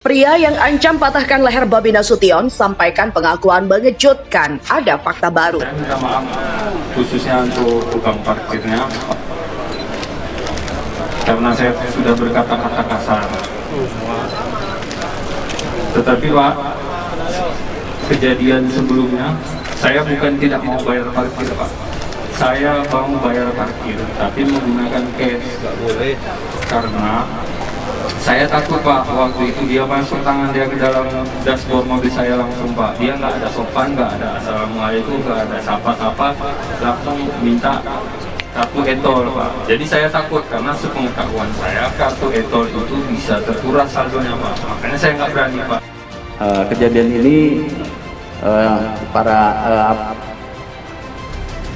Pria yang ancam patahkan leher Bobi Nasution sampaikan pengakuan mengejutkan. Ada fakta baru. Saya minta maaf khususnya untuk tukang parkirnya karena saya sudah berkata-kata kasar. Tetapi Pak, kejadian sebelumnya saya bukan tidak mau bayar parkir Pak. Saya mau bayar parkir tapi menggunakan cash. Nggak boleh. Karena saya takut Pak, waktu itu dia masuk tangan dia ke dalam dashboard mobil saya langsung Pak. Dia nggak ada sopan, nggak ada assalamualaikum, nggak ada sapa-sapa, langsung minta kartu etol Pak. Jadi saya takut karena sepengetahuan saya kartu etol itu bisa terkuras saldonya Pak. Makanya saya nggak berani Pak. Kejadian ini para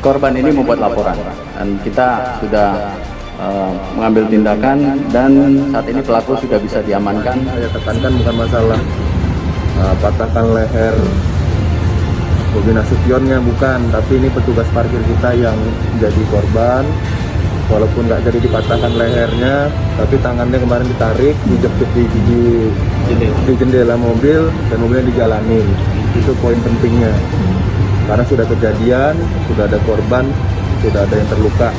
korban ini membuat laporan dan kita sudah mengambil tindakan dan saat ini pelaku sudah bisa diamankan. Saya tekankan bukan masalah patahkan leher Bobi Nasutionnya, bukan, tapi ini petugas parkir kita yang jadi korban. Walaupun nggak jadi dipatahkan lehernya, tapi tangannya kemarin ditarik, dijepit di jendela mobil dan mobilnya dijalanin. Itu poin pentingnya, karena sudah kejadian, sudah ada korban, sudah ada yang terluka.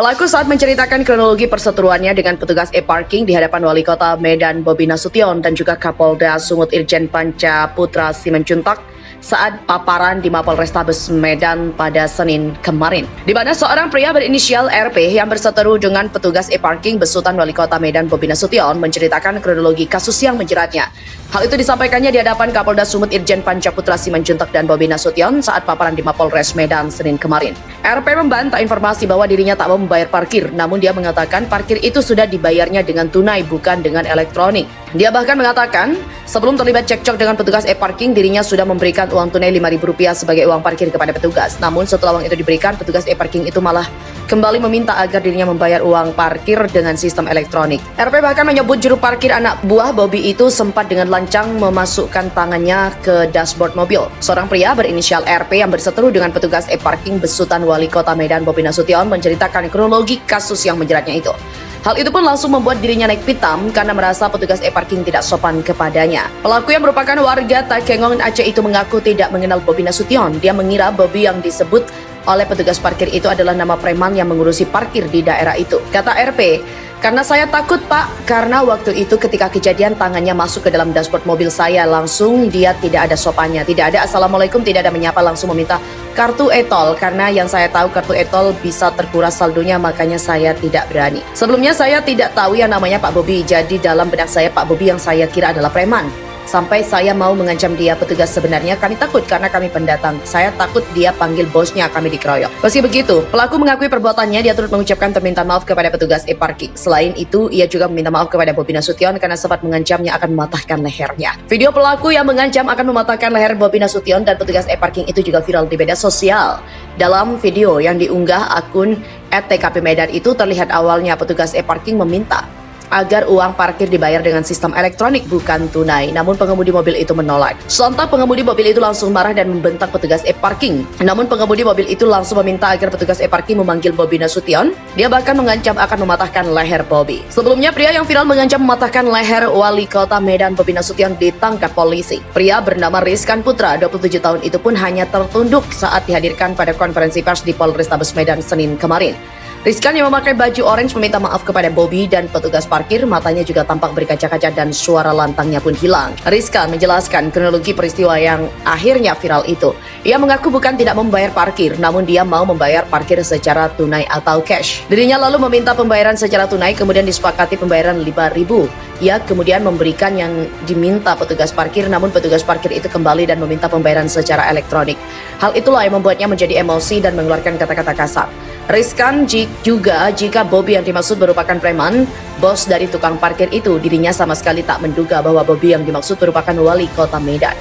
Pelaku saat menceritakan kronologi perseteruannya dengan petugas e-parking di hadapan Wali Kota Medan Bobi Nasution dan juga Kapolda Sumut Irjen Panca Putra Simanjuntak saat paparan di Mapolrestabes Medan pada Senin kemarin, di mana seorang pria berinisial RP yang berseteru dengan petugas e-parking besutan Wali Kota Medan Bobi Nasution menceritakan kronologi kasus yang menjeratnya. Hal itu disampaikannya di hadapan Kapolda Sumut Irjen Panca Putra Simanjuntak dan Bobi Nasution saat paparan di Mapolres Medan Senin kemarin. RP membantah informasi bahwa dirinya tak mau membayar parkir, namun dia mengatakan parkir itu sudah dibayarnya dengan tunai bukan dengan elektronik. Dia bahkan mengatakan sebelum terlibat cekcok dengan petugas e-parking, dirinya sudah memberikan uang tunai Rp5.000 sebagai uang parkir kepada petugas. Namun setelah uang itu diberikan, petugas e-parking itu malah kembali meminta agar dirinya membayar uang parkir dengan sistem elektronik. RP bahkan menyebut juru parkir anak buah Bobi itu sempat dengan lancang memasukkan tangannya ke dashboard mobil. Seorang pria berinisial RP yang berseteru dengan petugas e-parking besutan Wali Kota Medan Bobi Nasution menceritakan kronologi kasus yang menjeratnya itu. Hal itu pun langsung membuat dirinya naik pitam karena merasa petugas e-parking tidak sopan kepadanya. Pelaku yang merupakan warga Takengon Aceh itu mengaku tidak mengenal Bobi Nasution. Dia mengira Bobi yang disebut oleh petugas parkir itu adalah nama preman yang mengurusi parkir di daerah itu. Kata RP, "Karena saya takut Pak, karena waktu itu ketika kejadian tangannya masuk ke dalam dashboard mobil saya, langsung dia tidak ada sopannya, tidak ada assalamualaikum, tidak ada menyapa, langsung meminta kartu etol. Karena yang saya tahu kartu etol bisa terkuras saldonya, makanya saya tidak berani. Sebelumnya saya tidak tahu yang namanya Pak Bobi, jadi dalam benak saya Pak Bobi yang saya kira adalah preman. Sampai saya mau mengancam dia, petugas sebenarnya kami takut karena kami pendatang. Saya takut dia panggil bosnya, kami dikeroyok." Meski begitu, pelaku mengakui perbuatannya. Dia turut mengucapkan permintaan maaf kepada petugas e-parking. Selain itu, ia juga meminta maaf kepada Bobi Nasution karena sempat mengancamnya akan mematahkan lehernya. Video pelaku yang mengancam akan mematahkan leher Bobi Nasution dan petugas e-parking itu juga viral di media sosial. Dalam video yang diunggah akun @tkp Medan itu terlihat awalnya petugas e-parking meminta agar uang parkir dibayar dengan sistem elektronik bukan tunai. Namun pengemudi mobil itu menolak. Sontak pengemudi mobil itu langsung marah dan membentak petugas e-parking. Namun pengemudi mobil itu langsung meminta agar petugas e-parking memanggil Bobi Nasution. Dia bahkan mengancam akan mematahkan leher Bobi. Sebelumnya pria yang viral mengancam mematahkan leher Wali Kota Medan Bobi Nasution ditangkap polisi. Pria bernama Rizkan Putra, 27 tahun itu pun hanya tertunduk saat dihadirkan pada konferensi pers di Polrestabes Medan Senin kemarin. Rizkan yang memakai baju orange meminta maaf kepada Bobi dan petugas parkir. Matanya juga tampak berkaca-kaca dan suara lantangnya pun hilang. Rizkan menjelaskan kronologi peristiwa yang akhirnya viral itu. Ia mengaku bukan tidak membayar parkir, namun dia mau membayar parkir secara tunai atau cash. Dirinya lalu meminta pembayaran secara tunai, kemudian disepakati pembayaran Rp5.000. Ia kemudian memberikan yang diminta petugas parkir, namun petugas parkir itu kembali dan meminta pembayaran secara elektronik. Hal itulah yang membuatnya menjadi emosi dan mengeluarkan kata-kata kasar. Rizkan juga jika Bobi yang dimaksud merupakan preman, bos dari tukang parkir itu, dirinya sama sekali tak menduga bahwa Bobi yang dimaksud merupakan Wali Kota Medan.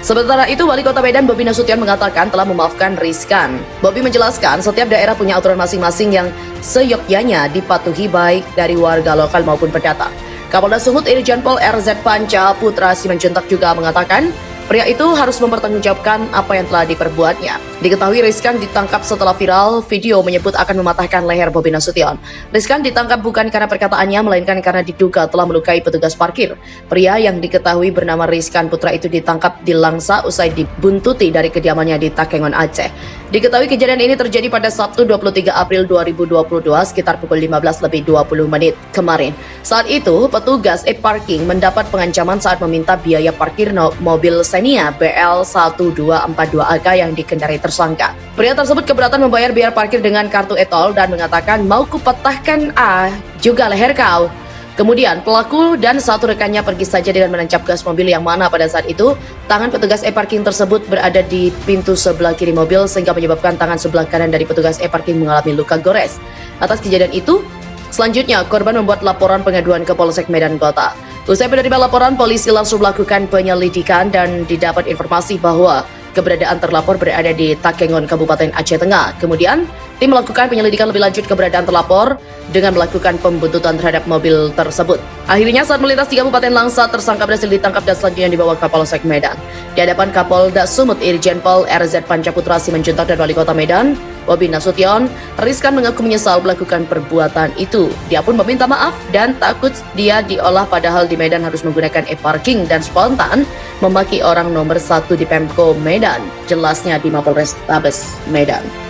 Sementara itu, Wali Kota Medan Bobi Nasution mengatakan telah memaafkan Rizkan. Bobi menjelaskan setiap daerah punya aturan masing-masing yang seyogyanya dipatuhi baik dari warga lokal maupun pendatang. Kapolda Sumut Irjen Pol RZ Panca Putra Simanjuntak juga mengatakan Pria itu harus mempertanggungjawabkan apa yang telah diperbuatnya. Diketahui Rizkan ditangkap setelah viral video menyebut akan mematahkan leher Bobi Nasution. Rizkan ditangkap bukan karena perkataannya, melainkan karena diduga telah melukai petugas parkir. Pria yang diketahui bernama Rizkan Putra itu ditangkap di Langsa usai dibuntuti dari kediamannya di Takengon, Aceh. Diketahui kejadian ini terjadi pada Sabtu 23 April 2022 sekitar pukul 15:20 kemarin. Saat itu, petugas e-parking mendapat pengancaman saat meminta biaya parkir mobil Xenia BL1242AK yang dikendarai tersangka. Pria tersebut keberatan membayar biaya parkir dengan kartu e-tol dan mengatakan, "Mau kupatahkan juga leher kau." Kemudian pelaku dan satu rekannya pergi saja dengan menancap gas mobil yang mana pada saat itu tangan petugas e-parking tersebut berada di pintu sebelah kiri mobil sehingga menyebabkan tangan sebelah kanan dari petugas e-parking mengalami luka gores. Atas kejadian itu, selanjutnya korban membuat laporan pengaduan ke Polsek Medan Kota. Usai menerima laporan, polisi langsung melakukan penyelidikan dan didapat informasi bahwa keberadaan terlapor berada di Takengon, Kabupaten Aceh Tengah. Kemudian, tim melakukan penyelidikan lebih lanjut keberadaan terlapor dengan melakukan pembuntutan terhadap mobil tersebut. Akhirnya saat melintas di Kabupaten Langsa, tersangka berhasil ditangkap dan selanjutnya dibawa ke Polsek Medan. Di hadapan Kapolda Sumut Irjen Pol RZ Pancaputra Simanjuntak dan Wali Kota Medan, Bobi Nasution, Rizkan mengaku menyesal melakukan perbuatan itu. Dia pun meminta maaf dan takut dia diolah padahal di Medan harus menggunakan e-parking dan spontan memaki orang nomor 1 di Pemko Medan. Jelasnya di Mapolres Tabes Medan.